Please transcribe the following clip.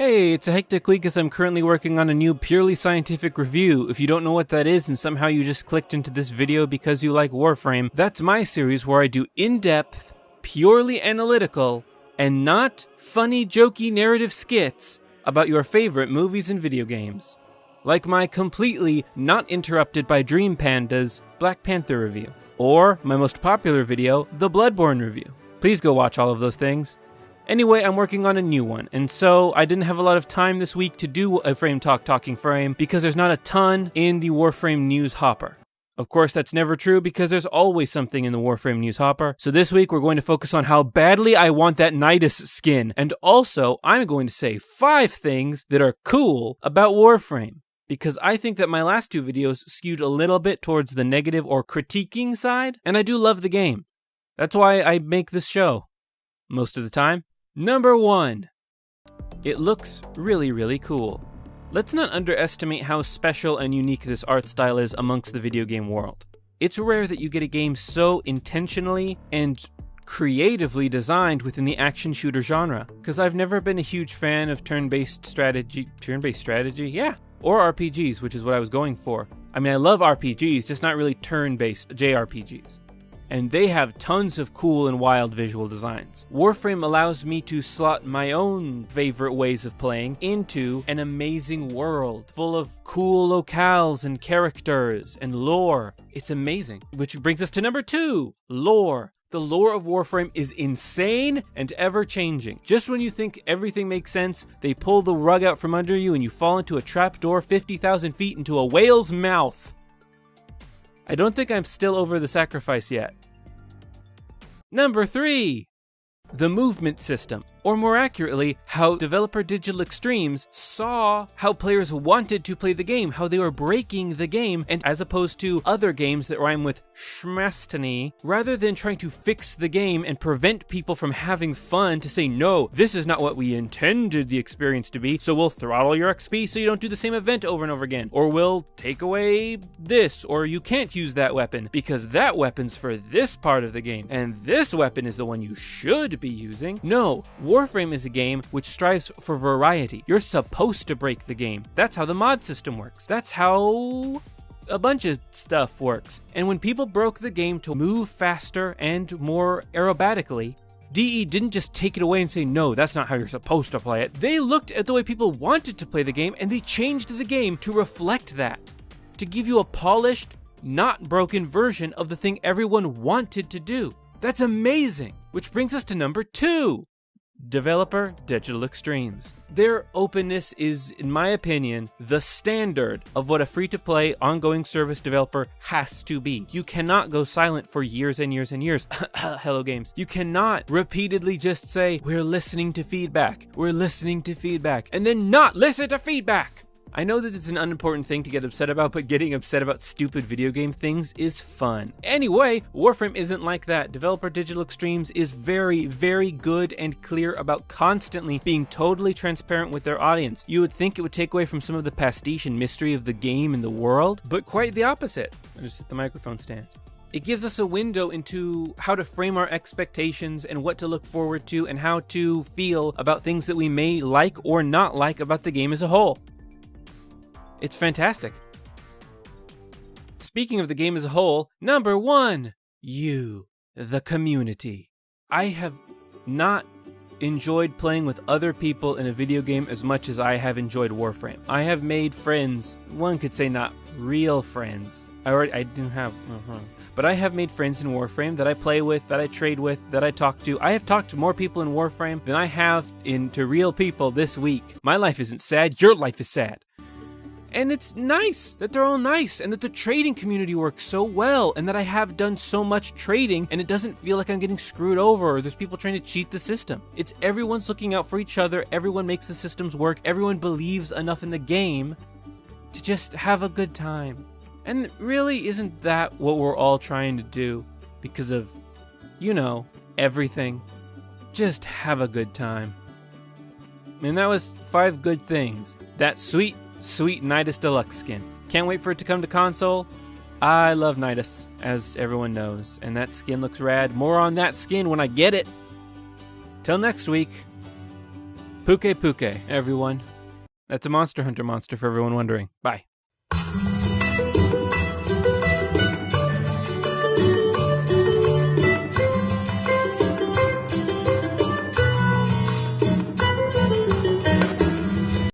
Hey, it's a hectic week as I'm currently working on a new purely scientific review. If you don't know what that is and somehow you just clicked into this video because you like Warframe, that's my series where I do in-depth, purely analytical, and not funny, jokey narrative skits about your favorite movies and video games. Like my completely not interrupted by Dream Panda's Black Panther review. Or my most popular video, the Bloodborne review. Please go watch all of those things. Anyway, I'm working on a new one, and so I didn't have a lot of time this week to do a Frame Talk Talking Frame because there's not a ton in the Warframe news hopper. Of course, that's never true because there's always something in the Warframe news hopper. So this week we're going to focus on how badly I want that Nidus skin, and also I'm going to say 5 things that are cool about Warframe. Because I think that my last 2 videos skewed a little bit towards the negative or critiquing side, and I do love the game. That's why I make this show, most of the time. Number 1. It looks really, really cool. Let's not underestimate how special and unique this art style is amongst the video game world. It's rare that you get a game so intentionally and creatively designed within the action shooter genre, because I've never been a huge fan of turn-based strategy, yeah, or RPGs, which is what I was going for. I mean, I love RPGs, just not really turn-based JRPGs. And they have tons of cool and wild visual designs. Warframe allows me to slot my own favorite ways of playing into an amazing world full of cool locales and characters and lore. It's amazing. Which brings us to number 2, lore. The lore of Warframe is insane and ever-changing. Just when you think everything makes sense, they pull the rug out from under you and you fall into a trapdoor 50,000 feet into a whale's mouth. I don't think I'm still over the sacrifice yet. Number 3. The movement system. Or more accurately, how developer Digital Extremes saw how players wanted to play the game, how they were breaking the game, and as opposed to other games that rhyme with schmastany, rather than trying to fix the game and prevent people from having fun to say, no, this is not what we intended the experience to be, so we'll throttle your XP so you don't do the same event over and over again, or we'll take away this, or you can't use that weapon, because that weapon's for this part of the game, and this weapon is the one you should be using. No, Warframe is a game which strives for variety. You're supposed to break the game. That's how the mod system works. That's how a bunch of stuff works. And when people broke the game to move faster and more aerobatically, DE didn't just take it away and say, no, that's not how you're supposed to play it. They looked at the way people wanted to play the game and they changed the game to reflect that. To give you a polished, not broken version of the thing everyone wanted to do. That's amazing. Which brings us to number 2. Developer Digital Extremes. Their openness is, in my opinion, the standard of what a free-to-play ongoing service developer has to be. You cannot go silent for years and years and years. Hello Games. You cannot repeatedly just say, we're listening to feedback, and then not listen to feedback. I know that it's an unimportant thing to get upset about, but getting upset about stupid video game things is fun. Anyway, Warframe isn't like that. Developer Digital Extremes is very, very good and clear about constantly being totally transparent with their audience. You would think it would take away from some of the pastiche and mystery of the game and the world, but quite the opposite. I just hit the microphone stand. It gives us a window into how to frame our expectations and what to look forward to and how to feel about things that we may like or not like about the game as a whole. It's fantastic. Speaking of the game as a whole, number 1, you, the community. I have not enjoyed playing with other people in a video game as much as I have enjoyed Warframe. I have made friends, one could say not real friends. I do have, but I have made friends in Warframe that I play with, that I trade with, that I talk to. I have talked to more people in Warframe than I have to real people this week. My life isn't sad, your life is sad. And it's nice that they're all nice and that the trading community works so well and that I have done so much trading and it doesn't feel like I'm getting screwed over or there's people trying to cheat the system. It's everyone's looking out for each other, everyone makes the systems work, everyone believes enough in the game to just have a good time. And really, isn't that what we're all trying to do? Because of, you know, everything. Just have a good time. And that was 5 good things. That sweet Nidus Deluxe skin. Can't wait for it to come to console. I love Nidus, as everyone knows, and that skin looks rad. More on that skin when I get it. Till next week. Puke Puke, everyone. That's a Monster Hunter monster for everyone wondering. Bye.